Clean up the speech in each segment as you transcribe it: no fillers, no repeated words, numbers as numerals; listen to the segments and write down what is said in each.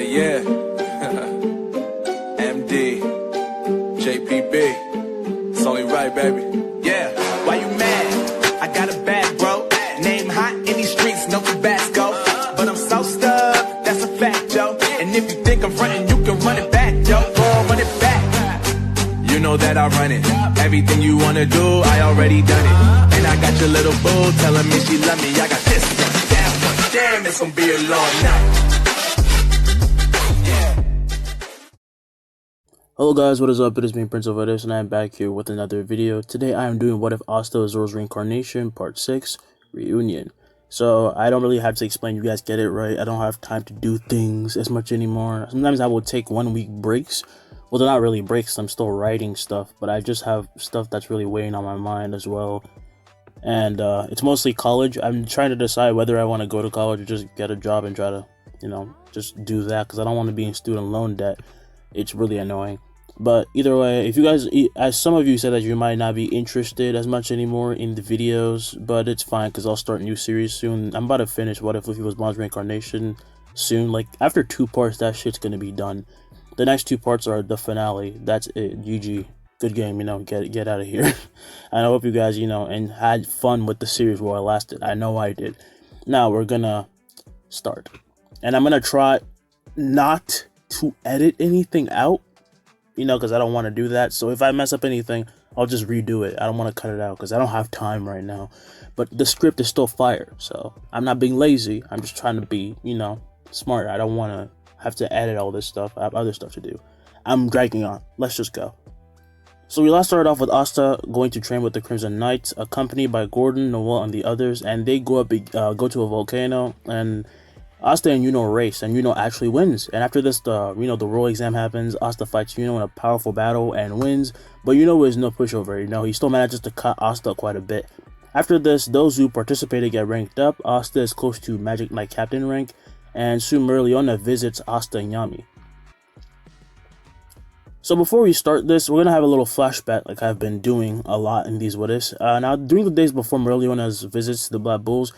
Yeah. MD. JPB. It's only right, baby. Yeah. Why you mad? I got a bad bro. Name hot in these streets, no Tabasco. But I'm so stuck, that's a fact, yo. And if you think I'm frontin', you can run it back, yo. Go on, run it back. You know that I run it. Everything you wanna do, I already done it. And I got your little boo telling me she love me. I got this. Damn, it's gonna be a long night. Hello guys, what is up? It is me, Prince of This, and I am back here with another video. Today I am doing What If Asta Zoro's Reincarnation Part 6 Reunion. So I don't really have to explain, you guys get it right. I don't have time to do things as much anymore. Sometimes I will take 1 week breaks. Well, they're not really breaks, I'm still writing stuff, but I just have stuff that's really weighing on my mind as well. And it's mostly college. I'm trying to decide whether I want to go to college or just get a job and try to, just do that, because I don't want to be in student loan debt. It's really annoying. But either way, if you guys, as some of you said that you might not be interested as much anymore in the videos, but it's fine because I'll start a new series soon. I'm about to finish What If Luffy Was Bond's Reincarnation soon. Like, after 2 parts, that shit's gonna be done. The next 2 parts are the finale. That's it. GG. Good game, get out of here. And I hope you guys, and had fun with the series while it lasted. I know I did. Now, we're gonna start. And I'm gonna try not to edit anything out, because I don't want to do that. So if I mess up anything, I'll just redo it. I don't want to cut it out because I don't have time right now. But the script is still fire, so I'm not being lazy. I'm just trying to be, smart. I don't want to have to edit all this stuff. I have other stuff to do. I'm dragging on. Let's just go. So we last started off with Asta going to train with the Crimson Knights, accompanied by Gordon, Noel, and the others, and they go to a volcano, and Asta and Yuno race, and Yuno actually wins. And after this, the royal exam happens. Asta fights Yuno in a powerful battle and wins, but Yuno is no pushover. He still manages to cut Asta quite a bit. After this, those who participated get ranked up. Asta is close to Magic Knight Captain rank, and soon Merliona visits Asta and Yami. So before we start this, we're gonna have a little flashback, like I've been doing a lot in these what ifs. Now, during the days before Merliona's visits to the Black Bulls,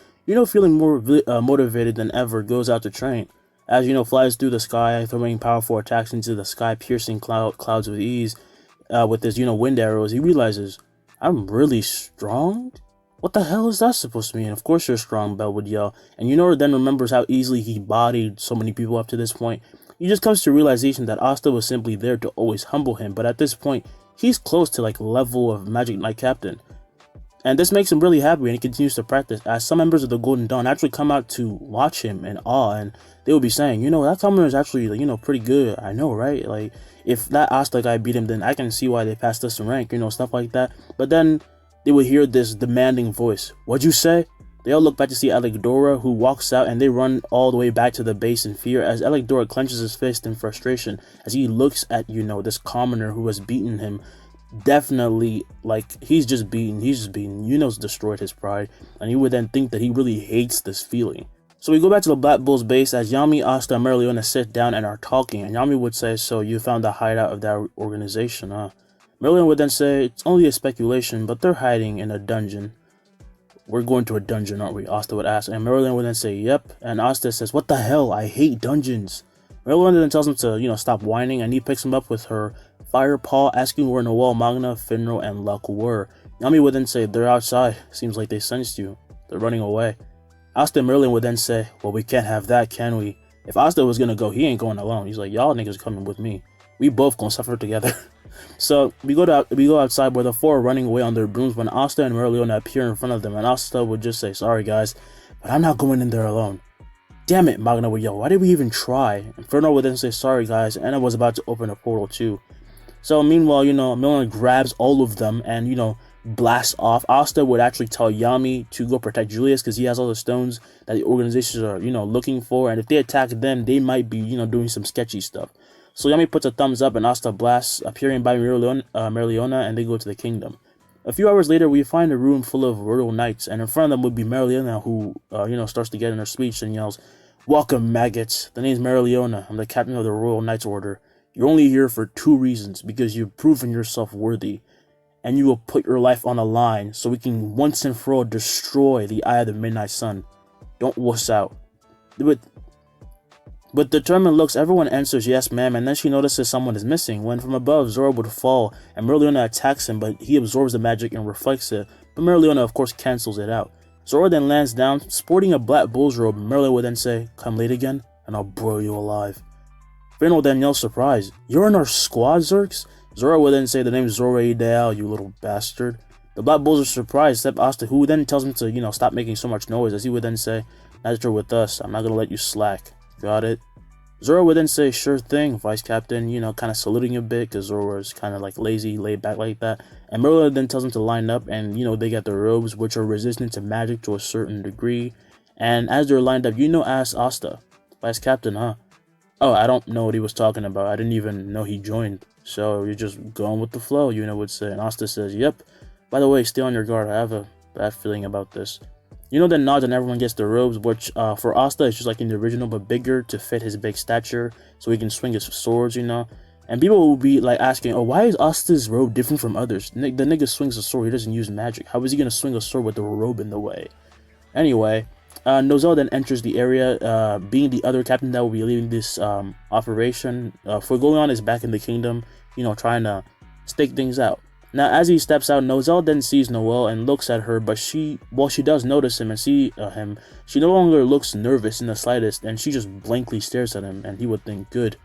feeling more motivated than ever, goes out to train. As flies through the sky, throwing powerful attacks into the sky, piercing clouds with ease. With his wind arrows, he realizes, I'm really strong? What the hell is that supposed to mean? Of course you're strong, Belle would yell. And then remembers how easily he bodied so many people up to this point. He just comes to the realization that Asta was simply there to always humble him, but at this point, he's close to level of Magic Knight Captain. And this makes him really happy, and he continues to practice, as some members of the Golden Dawn actually come out to watch him in awe, and they will be saying, that summoner is actually, pretty good. I know, right? Like, if that Asta guy beat him, then I can see why they passed us in rank, stuff like that. But then they would hear this demanding voice. What'd you say? They all look back to see Alekdora, who walks out, and they run all the way back to the base in fear, as Alekdora clenches his fist in frustration, as he looks at, this commoner who has beaten him. Definitely, he's just beaten. Yuno's destroyed his pride, and he would then think that he really hates this feeling. So we go back to the Black Bulls base as Yami, Asta, and Merliona sit down and are talking, and Yami would say, so you found the hideout of that organization, huh? Merliona would then say, it's only a speculation, but they're hiding in a dungeon. We're going to a dungeon, aren't we? Asta would ask, and Merliona would then say, yep, and Asta says, what the hell, I hate dungeons. Merliona then tells him to, stop whining, and he picks him up with her fire paw, asking where Noel, Magna, Finro, and Luck were. Yami would then say, they're outside. Seems like they sensed you. They're running away. Asta and Merlin would then say, well, we can't have that, can we? If Asta was gonna go, he ain't going alone. He's like, y'all niggas coming with me. We both gonna suffer together. So we go outside where the 4 are running away on their brooms when Asta and Merliona appear in front of them, and Asta would just say, sorry guys, but I'm not going in there alone. Damn it, Magna would yell, why did we even try? Inferno would then say, sorry guys, and I was about to open a portal too. So meanwhile, Merliona grabs all of them and, blasts off. Asta would actually tell Yami to go protect Julius because he has all the stones that the organizations are, looking for. And if they attack them, they might be, doing some sketchy stuff. So Yami puts a thumbs up and Asta blasts, appearing by Merliona, and they go to the kingdom. A few hours later, we find a room full of royal knights, and in front of them would be Merliona, who, starts to get in her speech and yells, welcome, maggots. The name's Merliona. I'm the captain of the Royal Knights Order. You're only here for 2 reasons, because you've proven yourself worthy, and you will put your life on the line so we can once and for all destroy the Eye of the Midnight Sun. Don't wuss out. But With determined looks, everyone answers yes ma'am, and then she notices someone is missing, when from above Zoro would fall, and Merliona attacks him, but he absorbs the magic and reflects it, but Merliona of course cancels it out. Zoro then lands down, sporting a black bull's robe, and Merliona would then say, "Come late again, and I'll broil you alive." Finn will then yell surprise, "You're in our squad, Zerks?" Zoro would then say, "The name's Zoro Ideal, you little bastard." The black bulls are surprised, except Asta, who then tells him to, stop making so much noise, as he would then say, "Now that you're with us, I'm not gonna let you slack. Got it?" Zoro would then say, "Sure thing, Vice Captain," kind of saluting a bit, because Zoro is kind of like lazy, laid back like that. And Merlin then tells him to line up, and they get their robes, which are resistant to magic to a certain degree. And as they're lined up, asks Asta, "Vice Captain, huh?" "Oh, I don't know what he was talking about. I didn't even know he joined. So you're just going with the flow," would say. And Asta says, "Yep. By the way, stay on your guard. I have a bad feeling about this." Then nods and everyone gets their robes, which for Asta is just like in the original, but bigger to fit his big stature, so he can swing his swords, And people will be like asking, "Oh, why is Asta's robe different from others? The nigga swings a sword, he doesn't use magic. How is he gonna swing a sword with the robe in the way?" Anyway, Nozel then enters the area, being the other captain that will be leading this operation. Forgoleon is back in the kingdom, trying to stake things out. Now, as he steps out, Nozel then sees Noelle and looks at her, but she does notice him and see him, she no longer looks nervous in the slightest, and she just blankly stares at him, and he would think, good.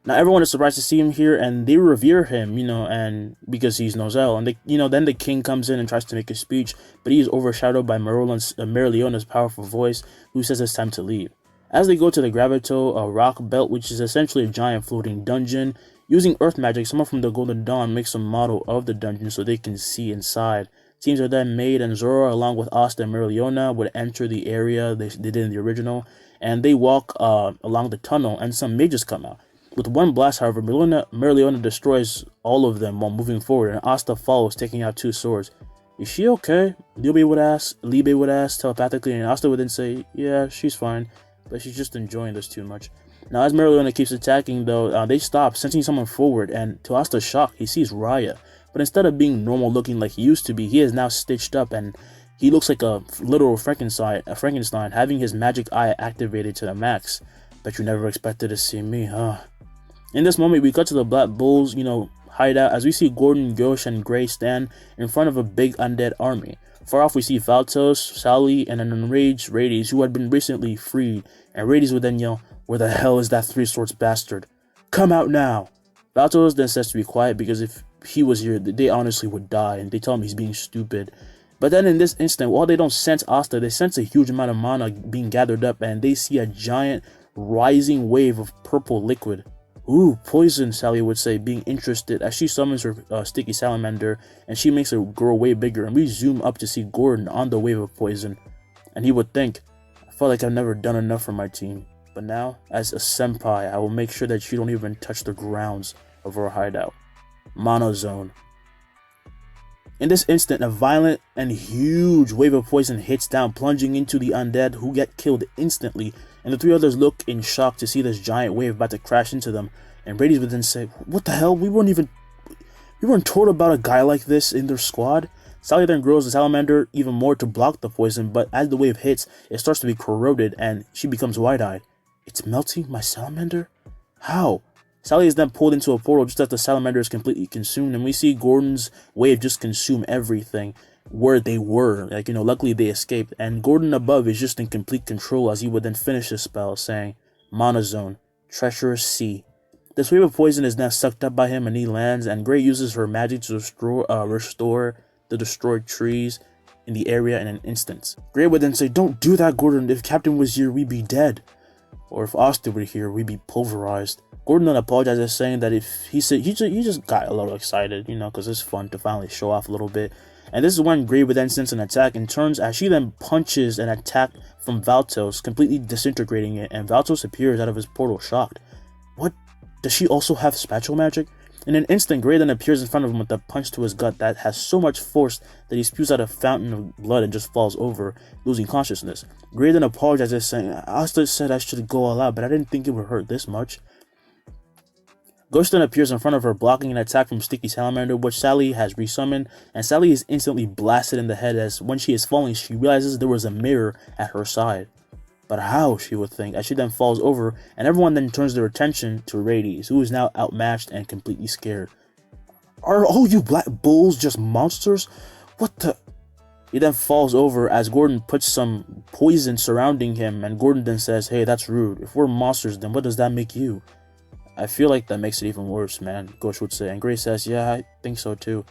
Now, everyone is surprised to see him here, and they revere him, and because he's Nozel, and then the king comes in and tries to make a speech, but he is overshadowed by Merliona's powerful voice, who says it's time to leave. As they go to the Gravito, a rock belt, which is essentially a giant floating dungeon, using earth magic, someone from the Golden Dawn makes a model of the dungeon so they can see inside. Teams are then made, and Zoro, along with Asta and Merliona, would enter the area they did in the original, and they walk along the tunnel, and some mages come out. With one blast, however, Merliona destroys all of them while moving forward, and Asta follows, taking out 2 swords. "Is she okay?" Libe would ask telepathically, and Asta would then say, "Yeah, she's fine, but she's just enjoying this too much." Now, as Merliona keeps attacking, though, they stop, sensing someone forward, and to Asta's shock, he sees Raya. But instead of being normal looking like he used to be, he is now stitched up, and he looks like a literal Frankenstein, having his magic eye activated to the max. "Bet you never expected to see me, huh?" In this moment, we cut to the Black Bulls, hideout, as we see Gordon, Ghosh, and Gray stand in front of a big undead army. Far off, we see Valtos, Sally, and an enraged Rades who had been recently freed, and Rades would then yell, "Where the hell is that 3 Swords bastard? Come out now!" Valtos then says to be quiet because if he was here, they honestly would die, and they tell him he's being stupid. But then in this instant, while they don't sense Asta, they sense a huge amount of mana being gathered up, and they see a giant rising wave of purple liquid. "Ooh, poison," Sally would say, being interested as she summons her sticky salamander, and she makes it grow way bigger, and we zoom up to see Gordon on the wave of poison. And he would think, "I felt like I've never done enough for my team. But now, as a senpai, I will make sure that you don't even touch the grounds of our hideout." Mono Zone. In this instant, a violent and huge wave of poison hits down, plunging into the undead, who get killed instantly, and the 3 others look in shock to see this giant wave about to crash into them. And Rades would then say, "What the hell? We weren't told about a guy like this in their squad." Sally then grows the salamander even more to block the poison, but as the wave hits, it starts to be corroded, and she becomes wide-eyed. "It's melting my salamander? How?" Sally is then pulled into a portal just as the salamander is completely consumed, and we see Gordon's wave just consume everything where they were. Luckily they escaped, and Gordon above is just in complete control as he would then finish his spell, saying, "Monozone, treacherous sea." This wave of poison is now sucked up by him, and he lands, and Gray uses her magic to restore the destroyed trees in the area in an instant. Gray would then say, "Don't do that, Gordon. If Captain was here, we'd be dead. Or if Asta were here, we'd be pulverized." Gordon then apologizes, saying that if he just got a little excited, because it's fun to finally show off a little bit. And this is when Gray would then sense an attack and turns as she then punches an attack from Valtos, completely disintegrating it, and Valtos appears out of his portal shocked. What? Does she also have spatula magic? In an instant, Gray then appears in front of him with a punch to his gut that has so much force that he spews out a fountain of blood and just falls over, losing consciousness. Gray then apologizes, saying, "Asta said I should go all out, but I didn't think it would hurt this much." Ghost then appears in front of her, blocking an attack from Sticky Salamander, which Sally has resummoned, and Sally is instantly blasted in the head as when she is falling, she realizes there was a mirror at her side. But how, she would think, as she then falls over, and everyone then turns their attention to Rades, who is now outmatched and completely scared. Are all you black bulls just monsters? What the... He then falls over as Gordon puts some poison surrounding him, and Gordon then says, hey, that's rude. If we're monsters, then what does that make you? I feel like that makes it even worse, man, Ghost would say, and Grace says, yeah, I think so too.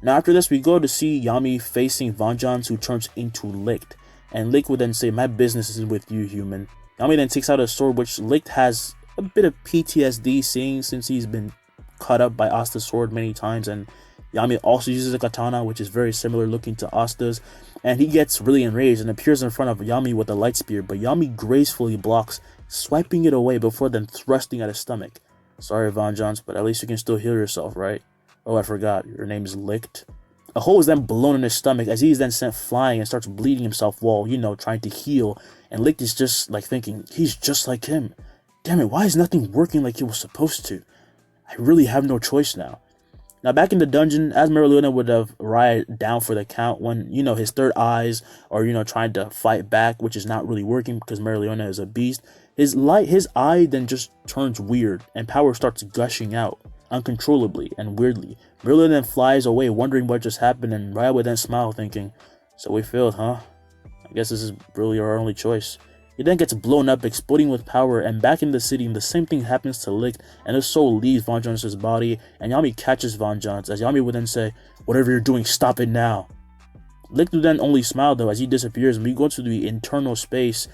Now after this, we go to see Yami facing Vengeance, who turns into Licht, and Licht would then say, my business is with you, human. Yami then takes out a sword, which Licht has a bit of PTSD seeing since he's been cut up by Asta's sword many times, and Yami also uses a katana, which is very similar looking to Asta's, and he gets really enraged and appears in front of Yami with a light spear, but Yami gracefully blocks, swiping it away before then thrusting at his stomach. Sorry, Vengeance, but at least you can still heal yourself, right? Oh, I forgot, your name is Licht. A hole is then blown in his stomach as he is then sent flying and starts bleeding himself while, trying to heal, and Licht is just like thinking, he's just like him. Damn it, why is nothing working like it was supposed to? I really have no choice now. Now back in the dungeon, as Mereoleona would have Riot down for the count when, his third eyes are, trying to fight back, which is not really working because Mereoleona is a beast. His eye then just turns weird and power starts gushing out uncontrollably and weirdly. Mereoleona then flies away wondering what just happened, and Riot would then smile thinking, so we failed, huh? I guess this is really our only choice. He then gets blown up, exploding with power, and back in the city, the same thing happens to Licht, and his soul leaves Vengeance's body, and Yami catches Vengeance, as Yami would then say, whatever you're doing, stop it now. Licht would then only smile though as he disappears, and we go to the internal space,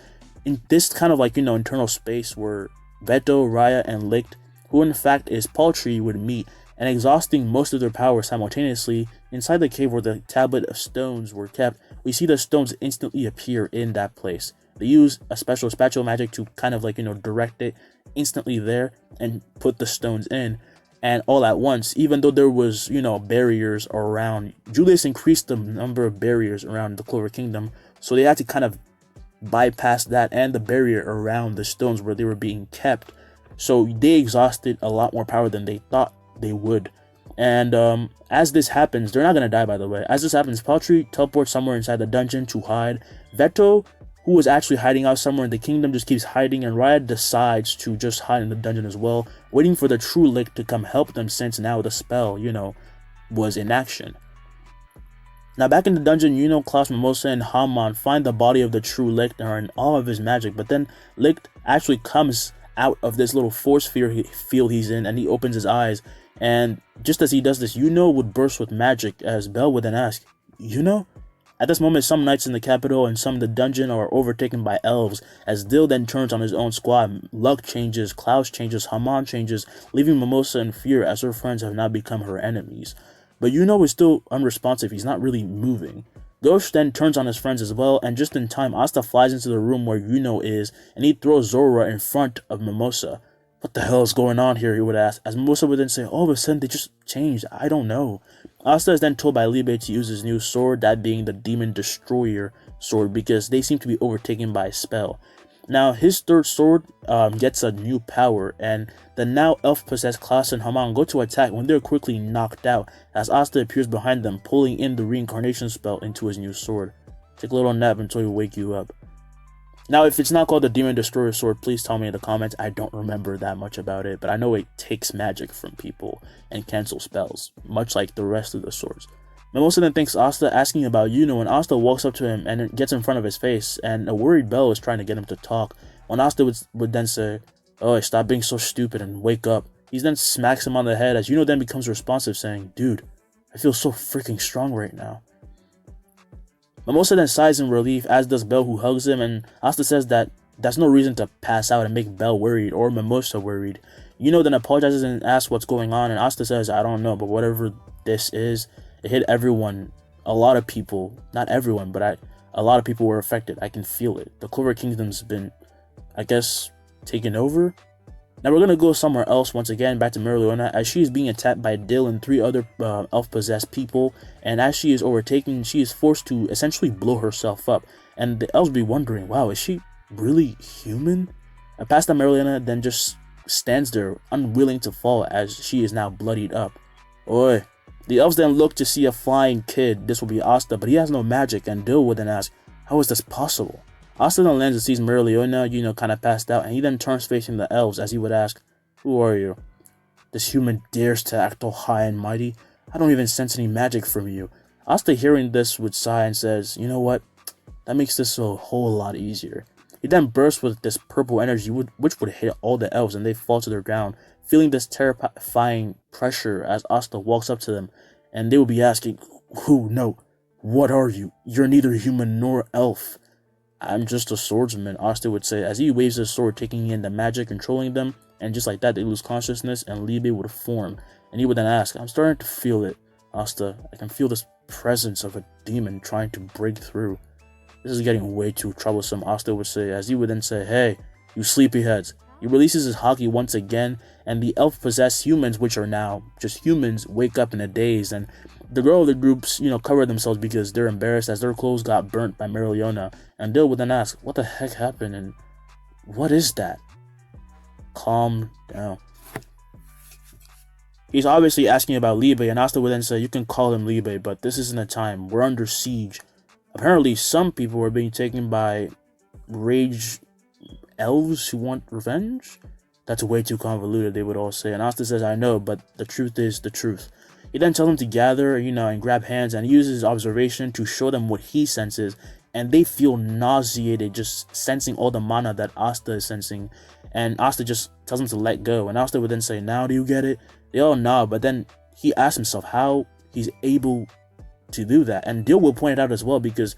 in this kind of internal space where Veto, Raya, and Licht, who in fact is paltry, would meet, and exhausting most of their power simultaneously, inside the cave where the tablet of stones were kept, we see the stones instantly appear in that place. They use a special spatula magic to kind of direct it instantly there and put the stones in, and all at once, even though there was, barriers around. Julius increased the number of barriers around the Clover Kingdom, so they had to kind of bypass that and the barrier around the stones where they were being kept. So they exhausted a lot more power than they thought they would. And as this happens, they're not going to die, by the way. As this happens, Paltry teleports somewhere inside the dungeon to hide. Veto, who was actually hiding out somewhere in the kingdom, just keeps hiding, and Riot decides to just hide in the dungeon as well, waiting for the true Licht to come help them since now the spell, was in action. Now back in the dungeon, Klaus, Mimosa, and Haman find the body of the true Licht and are in awe of his magic, but then Licht actually comes out of this little force field he's in, and he opens his eyes, and just as he does this, would burst with magic, as Belle would then ask, At this moment, some knights in the capital and some in the dungeon are overtaken by elves, as Dill then turns on his own squad. Luck changes, Klaus changes, Haman changes, leaving Mimosa in fear as her friends have now become her enemies. But is still unresponsive, he's not really moving. Ghost then turns on his friends as well, and just in time, Asta flies into the room where is, and he throws Zoro in front of Mimosa. What the hell is going on here, he would ask, as Mimosa would then say, all of a sudden they just changed, I don't know. Asta is then told by Libe to use his new sword, that being the Demon Destroyer sword, because they seem to be overtaken by a spell. Now, his third sword gets a new power, and the now elf-possessed Klaus and Haman go to attack when they're quickly knocked out, as Asta appears behind them, pulling in the Reincarnation spell into his new sword. Take a little nap until we wake you up. Now, if it's not called the Demon Destroyer sword, please tell me in the comments. I don't remember that much about it, but I know it takes magic from people and cancels spells, much like the rest of the swords. Mimosa then thanks Asta, asking about and Asta walks up to him and gets in front of his face, and a worried Belle is trying to get him to talk, when Asta would then say, oh, stop being so stupid and wake up. He then smacks him on the head as then becomes responsive, saying, dude, I feel so freaking strong right now. Mimosa then sighs in relief, as does Belle, who hugs him, and Asta says that that's no reason to pass out and make Belle worried or Mimosa worried. Then apologizes and asks what's going on, and Asta says, I don't know, but whatever this is, it hit everyone. A lot of people, not everyone, but a lot of people were affected. I can feel it. The Clover Kingdom's been, I guess, taken over. Now we're going to go somewhere else once again, back to Mereoleona, as she is being attacked by Dill and 3 other elf-possessed people, and as she is overtaken, she is forced to essentially blow herself up, and the elves be wondering, wow, is she really human? Pasta Mereoleona then just stands there, unwilling to fall, as she is now bloodied up. Oi. The elves then look to see a flying kid. This will be Asta, but he has no magic, and Dill would then ask, how is this possible? Asta then lands and sees Mereoleona, kind of passed out, and he then turns facing the elves as he would ask, "Who are you? This human dares to act all high and mighty? I don't even sense any magic from you." Asta, hearing this, would sigh and says, "You know what? That makes this a whole lot easier." He then bursts with this purple energy, which would hit all the elves, and they fall to their ground, feeling this terrifying pressure as Asta walks up to them, and they will be asking, "Who? No. What are you? You're neither human nor elf." "I'm just a swordsman," Asta would say, as he waves his sword, taking in the magic, controlling them, and just like that, they lose consciousness, and Libe would form. And he would then ask, "I'm starting to feel it, Asta. I can feel this presence of a demon trying to break through. This is getting way too troublesome," Asta would say, as he would then say, "Hey, you sleepyheads." He releases his Hage once again, and the elf-possessed humans, which are now just humans, wake up in a daze, and the girl of the groups, cover themselves because they're embarrassed as their clothes got burnt by Mereoleona, and Dill would then ask, "What the heck happened, and what is that?" Calm down. He's obviously asking about Libe, and Asta would then say, "You can call him Libe, but this isn't a time. We're under siege. Apparently, some people are being taken by rage elves who want revenge." "That's way too convoluted," they would all say. And Asta says, "I know, but the truth is the truth." He then tells them to gather, and grab hands, and he uses his observation to show them what he senses, and they feel nauseated just sensing all the mana that Asta is sensing. And Asta just tells them to let go, and Asta would then say, "Now do you get it?" They all nod, but then he asks himself how he's able to do that. And Dill will point it out as well, because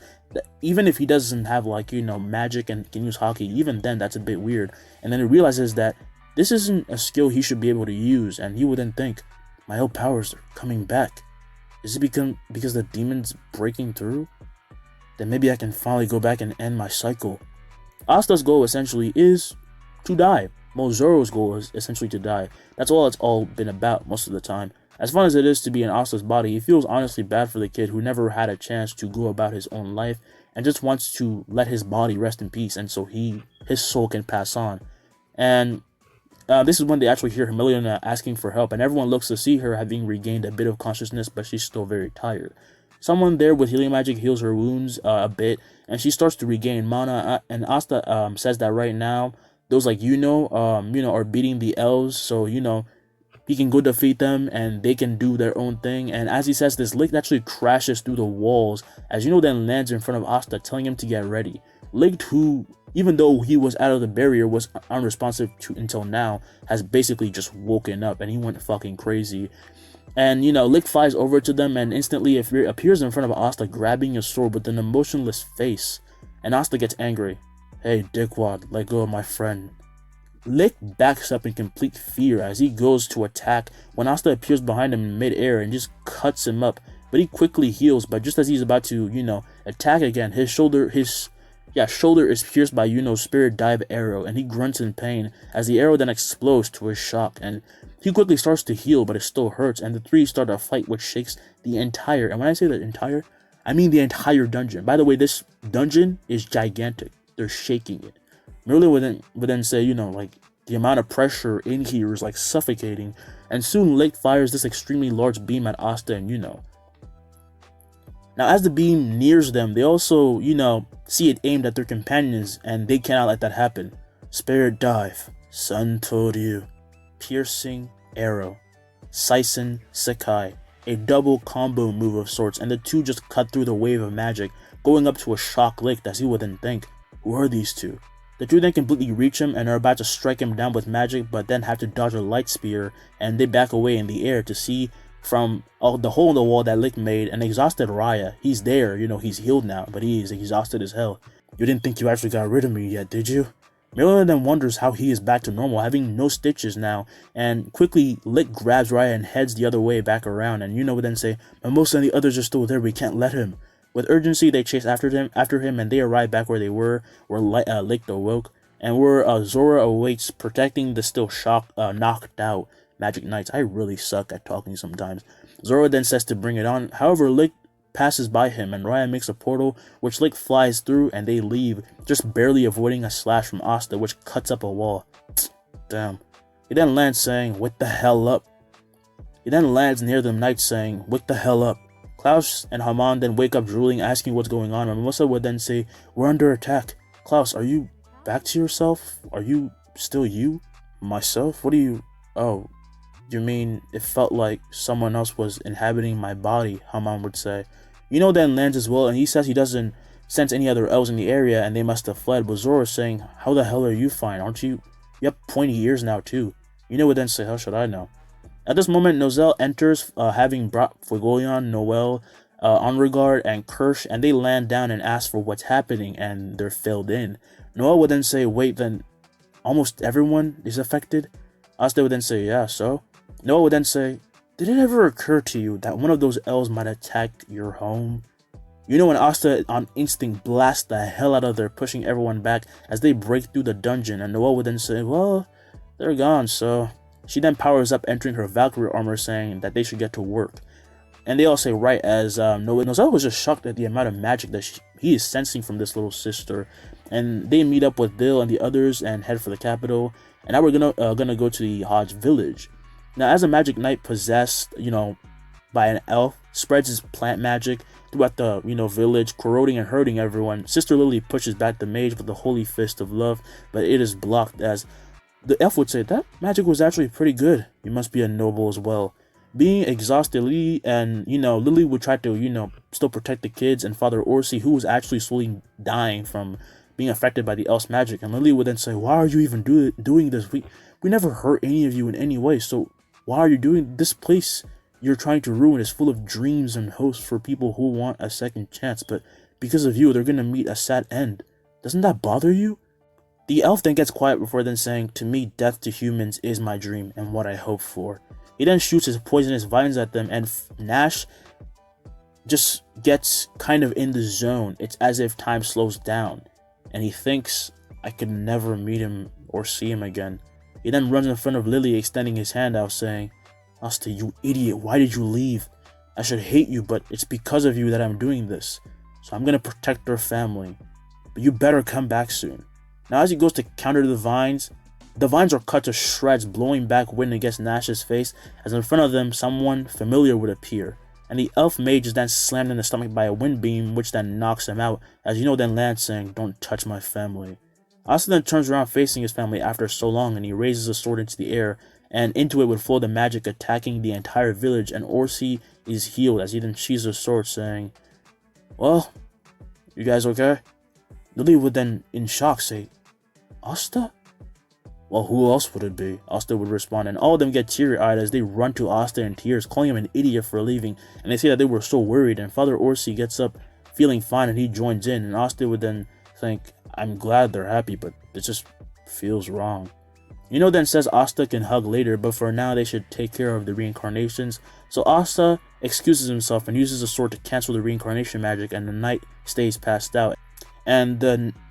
even if he doesn't have magic and can use Haki, even then that's a bit weird. And then he realizes that this isn't a skill he should be able to use, and he would then think, "My old powers are coming back. Is it because the demon's breaking through? Then maybe I can finally go back and end my cycle." Asta's goal essentially is to die. Well, Zoro's goal is essentially to die. That's all it's all been about most of the time. As fun as it is to be in Asta's body, he feels honestly bad for the kid who never had a chance to go about his own life and just wants to let his body rest in peace, and so his soul can pass on. And this is when they actually hear Mereoleona asking for help, and everyone looks to see her having regained a bit of consciousness, but she's still very tired. Someone there with healing magic heals her wounds a bit, and she starts to regain mana. And Asta says that right now, those are beating the elves, so he can go defeat them and they can do their own thing. And as he says this, Licht actually crashes through the walls, as then lands in front of Asta, telling him to get ready. Licht, who, even though he was out of the barrier, was unresponsive until now, has basically just woken up, and he went fucking crazy. And Licht flies over to them and instantly appears in front of Asta, grabbing a sword with an emotionless face. And Asta gets angry. "Hey, dickwad, let go of my friend." Licht backs up in complete fear as he goes to attack when Asta appears behind him in mid-air and just cuts him up, but he quickly heals. But just as he's about to attack again, his shoulder is pierced by spirit dive arrow, and he grunts in pain as the arrow then explodes to his shock, and he quickly starts to heal, but it still hurts, and the three start a fight which shakes the entire, and when I say the entire, I mean the entire dungeon. By the way, this dungeon is gigantic. They're shaking it. Mereoleona would then say, the amount of pressure in here is suffocating, and soon Licht fires this extremely large beam at Asta and Now, as the beam nears them, they also, see it aimed at their companions, and they cannot let that happen. Spirit dive, Sun told you, piercing arrow, Saisen Sekai, a double combo move of sorts, and the two just cut through the wave of magic, going up to a shock Licht as he would then think, "Who are these two?" The two then completely reach him and are about to strike him down with magic, but then have to dodge a light spear, and they back away in the air to see from the hole in the wall that Licht made an exhausted Raya. He's there, he's healed now, but he is exhausted as hell. "You didn't think you actually got rid of me yet, did you?" Mereoleona then wonders how he is back to normal, having no stitches now, and quickly Licht grabs Raya and heads the other way back around, and would then say, "Mimosa and the others are still there, we can't let him." With urgency, they chase after him, and they arrive back where they where Licht awoke, and where Zoro awaits, protecting the still knocked out Magic Knights. I really suck at talking sometimes. Zoro then says to bring it on. However, Licht passes by him, and Raya makes a portal, which Licht flies through, and they leave, just barely avoiding a slash from Asta, which cuts up a wall. Damn. He then lands saying, "What the hell up?" He then lands near the knights saying, "What the hell up?" Klaus and Haman then wake up drooling, asking what's going on, and Mimosa would then say, "We're under attack." Klaus, are you back to yourself? Are you still you? Myself? What do you... Oh, you mean it felt like someone else was inhabiting my body, Haman would say. Then lands as well, and he says he doesn't sense any other elves in the area, and they must have fled. But Zoro is saying, how the hell are you fine? Aren't you? You have pointy ears now, too. Would then say, how should I know? At this moment, Nozel enters, having brought Fuegoleon, Noel, Onregard, and Kirsch, and they land down and ask for what's happening, and they're filled in. Noel would then say, wait, then almost everyone is affected? Asta would then say, yeah, so? Noel would then say, did it ever occur to you that one of those elves might attack your home? When Asta on instinct blasts the hell out of there, pushing everyone back as they break through the dungeon, and Noel would then say, well, they're gone, so... She then powers up, entering her Valkyrie armor, saying that they should get to work. And they all say right, as Nozel was just shocked at the amount of magic that he is sensing from this little sister. And they meet up with Dill and the others and head for the capital. And now we're gonna go to the Hage village. Now, as a magic knight possessed, by an elf, spreads his plant magic throughout the, village, corroding and hurting everyone, Sister Lily pushes back the mage with the holy fist of love, but it is blocked as the elf would say, that magic was actually pretty good. You must be a noble as well. Being exhausted, Lily and, Lily would try to, still protect the kids and Father Orsi, who was actually slowly dying from being affected by the elf's magic. And Lily would then say, why are you even doing this? We never hurt any of you in any way, so why are you doing this? Place you're trying to ruin is full of dreams and hopes for people who want a second chance, but because of you, they're gonna meet a sad end. Doesn't that bother you? The elf then gets quiet before then saying, to me, death to humans is my dream and what I hope for. He then shoots his poisonous vines at them, and Nash just gets kind of in the zone. It's as if time slows down, and he thinks, I could never meet him or see him again. He then runs in front of Lily, extending his hand out, saying, Asta, you idiot, why did you leave? I should hate you, but it's because of you that I'm doing this. So I'm gonna protect our family. But you better come back soon. Now, as he goes to counter the vines are cut to shreds, blowing back wind against Nash's face, as in front of them, someone familiar would appear. And the elf mage is then slammed in the stomach by a wind beam, which then knocks him out, as then lands saying, don't touch my family. Asta then turns around facing his family after so long, and he raises a sword into the air, and into it would flow the magic, attacking the entire village, and Orsi is healed, as he then sheathes his sword, saying, well, you guys okay? Lily would then, in shock, say, Asta? Well, who else would it be? Asta would respond, and all of them get teary-eyed as they run to Asta in tears, calling him an idiot for leaving, and they say that they were so worried, and Father Orsi gets up feeling fine, and he joins in, and Asta would then think, I'm glad they're happy, but it just feels wrong. Then says Asta can hug later, but for now they should take care of the reincarnations. So Asta excuses himself and uses the sword to cancel the reincarnation magic, and the knight stays passed out. And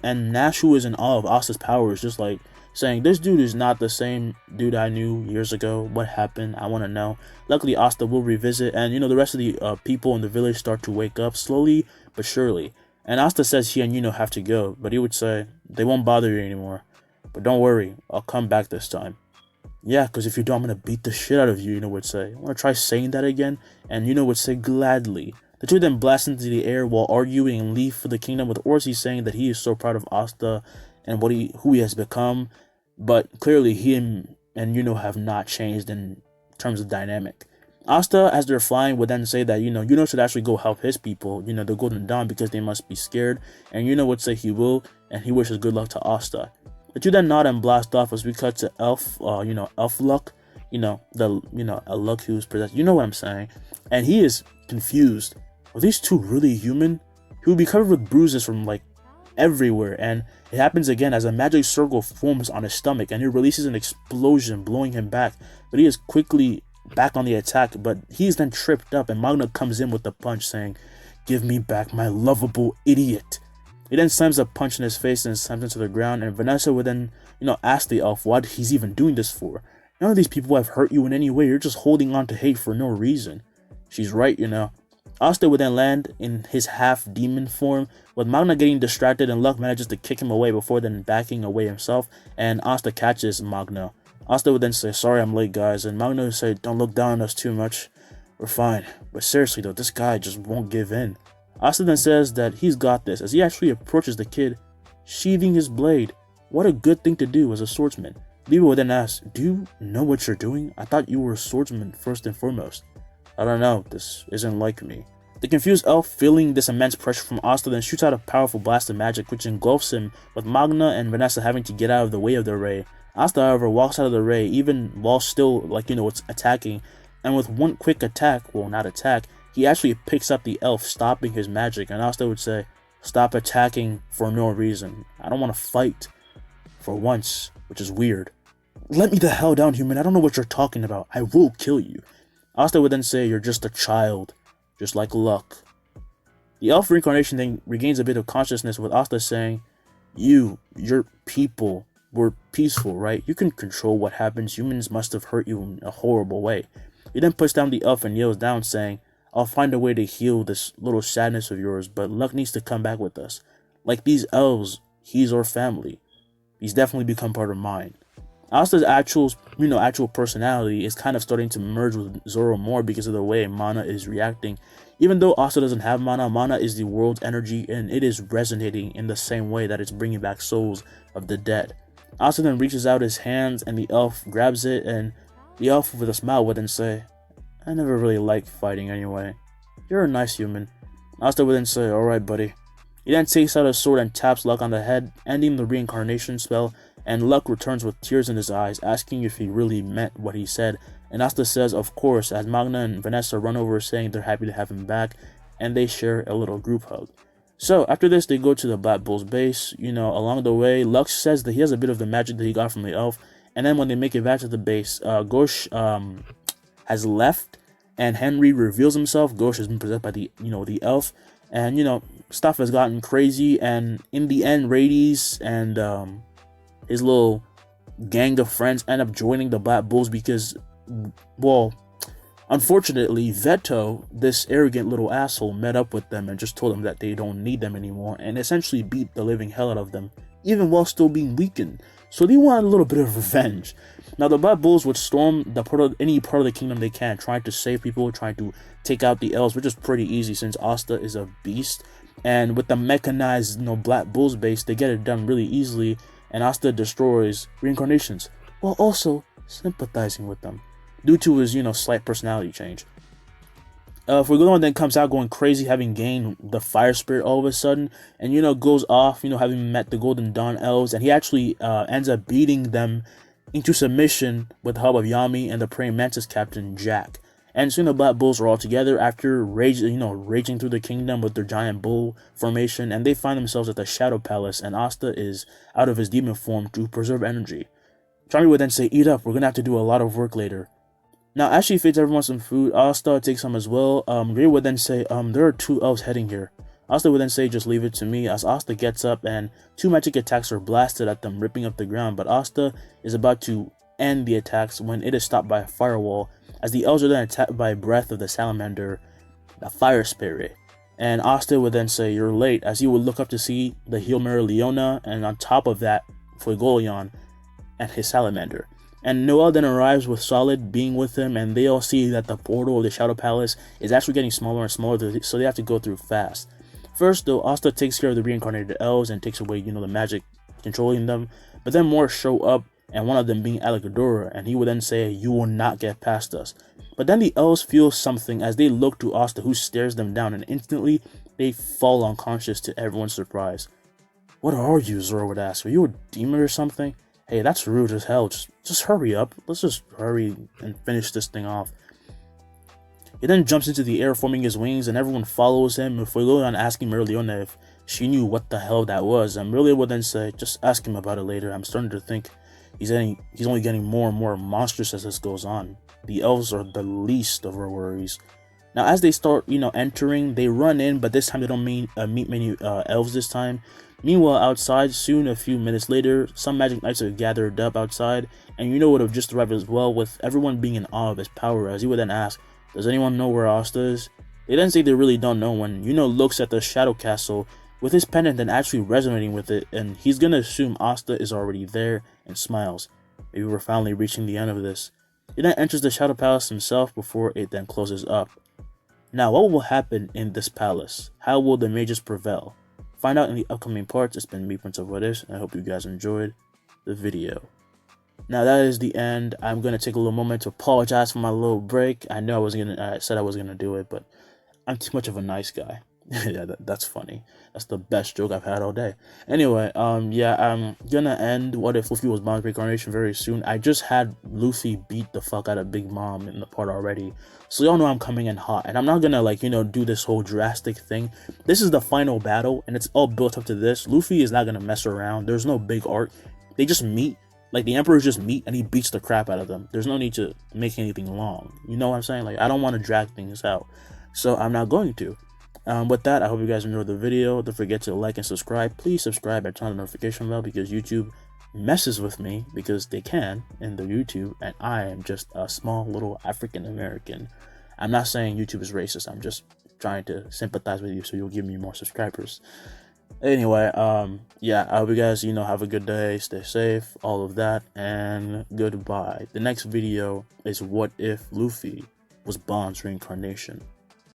Nash, who is in awe of Asta's powers, just like saying, this dude is not the same dude I knew years ago. What happened? I want to know. Luckily, Asta will revisit, and the rest of the people in the village start to wake up slowly but surely. And Asta says he and have to go, but he would say, they won't bother you anymore. But don't worry, I'll come back this time. Yeah, because if you don't, I'm going to beat the shit out of you, would say. Want to try saying that again? And would say, gladly. The two then blast into the air while arguing and leave for the kingdom, with Orsi saying that he is so proud of Asta and who he has become. But clearly he and have not changed in terms of dynamic. Asta, as they're flying, would then say that, should actually go help his people, the Golden Dawn, because they must be scared. And would say he will, and he wishes good luck to Asta. The two then nod and blast off as we cut to Elf, Elf Luck, a Luck who's possessed, what I'm saying. And he is confused. Are these two really human? He would be covered with bruises from, everywhere, and it happens again as a magic circle forms on his stomach, and he releases an explosion, blowing him back. But he is quickly back on the attack, but he is then tripped up, and Magna comes in with the punch, saying, give me back my lovable idiot. He then slams a punch in his face and slams him to the ground, and Vanessa would then, ask the elf what he's even doing this for. None of these people have hurt you in any way, you're just holding on to hate for no reason. She's right, Asta would then land in his half-demon form, with Magna getting distracted, and Luck manages to kick him away before then backing away himself, and Asta catches Magna. Asta would then say, sorry I'm late guys, and Magna would say, don't look down on us too much, we're fine. But seriously though, this guy just won't give in. Asta then says that he's got this. As he actually approaches the kid, sheathing his blade. What a good thing to do as a swordsman. Libo would then ask, do you know what you're doing? I thought you were a swordsman first and foremost. I don't know, this isn't like me. The confused elf, feeling this immense pressure from Asta, then shoots out a powerful blast of magic which engulfs him, with Magna and Vanessa having to get out of the way of the ray. Asta, however, walks out of the ray, even while still, it's attacking, and with one quick attack, well, not attack, he actually picks up the elf, stopping his magic, and Asta would say, stop attacking for no reason. I don't want to fight. For once, which is weird. Let me the hell down, human. I don't know what you're talking about. I will kill you. Asta would then say, you're just a child. Just like luck. The elf reincarnation then regains a bit of consciousness, with Asta saying, your people were peaceful, right? You can control what happens. Humans must have hurt you in a horrible way. He then puts down the elf and kneels down, saying, I'll find a way to heal this little sadness of yours, but luck needs to come back with us. Like these elves, he's our family. He's definitely become part of mine. Asta's actual personality is kind of starting to merge with Zoro more because of the way Mana is reacting. Even though Asta doesn't have Mana, Mana is the world's energy, and it is resonating in the same way that it's bringing back souls of the dead. Asta then reaches out his hands, and the elf grabs it, and the elf with a smile would then say, I never really liked fighting anyway. You're a nice human. Asta would then say, alright buddy. He then takes out his sword and taps Luck on the head, ending the reincarnation spell, and Luck returns with tears in his eyes, asking if he really meant what he said, and Asta says of course, as Magna and Vanessa run over saying they're happy to have him back, and they share a little group hug. So after this, they go to the Black Bull's base. Along the way, Luck says that he has a bit of the magic that he got from the elf, and then when they make it back to the base, Gosh has left, and Henry reveals himself. Gosh has been possessed by the elf, and stuff has gotten crazy, and in the end, Rades and his little gang of friends end up joining the Black Bulls because, well, unfortunately, Veto, this arrogant little asshole, met up with them and just told them that they don't need them anymore, and essentially beat the living hell out of them, even while still being weakened. So they want a little bit of revenge. Now the Black Bulls would storm any part of the kingdom they can, trying to save people, trying to take out the elves, which is pretty easy since Asta is a beast. And with the mechanized Black Bulls base, they get it done really easily, and Asta destroys reincarnations, while also sympathizing with them, due to his, slight personality change. Fuegoleon then comes out going crazy, having gained the fire spirit all of a sudden, and, goes off, having met the Golden Dawn elves, and he actually ends up beating them into submission with the help of Yami and the Praying Mantis captain, Jack. And soon the Black Bulls are all together after raging through the kingdom with their giant bull formation, and they find themselves at the Shadow Palace, and Asta is out of his demon form to preserve energy. Charmy would then say, eat up, we're gonna have to do a lot of work later. Now, as she feeds everyone some food, Asta takes some as well. Gray would then say, there are 2 elves heading here. Asta would then say, just leave it to me, as Asta gets up and 2 magic attacks are blasted at them, ripping up the ground, but Asta is about to end the attacks when it is stopped by a firewall, as the elves are then attacked by a breath of the salamander, the fire spirit. And Asta would then say, you're late, as he would look up to see the Healmare Leona, and on top of that, Fuegoleon and his salamander. And Noel then arrives with Solid being with him, and they all see that the portal of the Shadow Palace is actually getting smaller and smaller, so they have to go through fast. First, though, Asta takes care of the reincarnated elves and takes away, the magic controlling them, but then more show up, and one of them being Alligadora, and he would then say, you will not get past us. But then the elves feel something as they look to Asta, who stares them down, and instantly they fall unconscious to everyone's surprise. What are you? Zoro would ask. Are you a demon or something? Hey, that's rude as hell. Just hurry up. Let's just hurry and finish this thing off. He then jumps into the air, forming his wings, and everyone follows him. And Fuegoleon asking Merliona if she knew what the hell that was, and Merliona would then say, just ask him about it later. I'm starting to think he's only getting more and more monstrous as this goes on. The elves are the least of our worries. Now, as they start, entering, they run in, but this time they don't meet many elves this time. Meanwhile, outside, soon a few minutes later, some magic knights are gathered up outside, and would have just arrived as well, with everyone being in awe of his power, as he would then ask, does anyone know where Asta is? They then say they really don't know when looks at the Shadow Castle with his pendant and actually resonating with it, and he's gonna assume Asta is already there and smiles. Maybe we're finally reaching the end of this. He then enters the Shadow Palace himself before it then closes up. Now, what will happen in this palace? How will the mages prevail? find out in the upcoming parts. It's been me, Prince of What Is, and I hope you guys enjoyed the video. Now that is the end. I'm gonna take a little moment to apologize for my little break. I know I said I was gonna do it, but I'm too much of a nice guy. Yeah, that's funny. That's the best joke I've had all day. Anyway, yeah, I'm gonna end What If Luffy Was Bond's Reincarnation very soon. I just had Luffy beat the fuck out of Big Mom in the part already, so y'all know I'm coming in hot, and I'm not gonna like, you know, do this whole drastic thing. This is the final battle, and it's all built up to this. Luffy is not gonna mess around. There's no big arc. They just meet. Like, the Emperors just meet, and he beats the crap out of them. There's no need to make anything long. You know what I'm saying? Like, I don't want to drag things out, so I'm not going to. With that, I hope you guys enjoyed the video. Don't forget to like and subscribe. Please subscribe and turn on the notification bell, because YouTube messes with me, because they can in the YouTube, and I am just a small little African American. I'm not saying YouTube is racist. I'm just trying to sympathize with you so you'll give me more subscribers. Anyway, yeah, I hope you guys, you know, have a good day, stay safe, all of that, and goodbye. The next video is What If Luffy Was Bond's Reincarnation.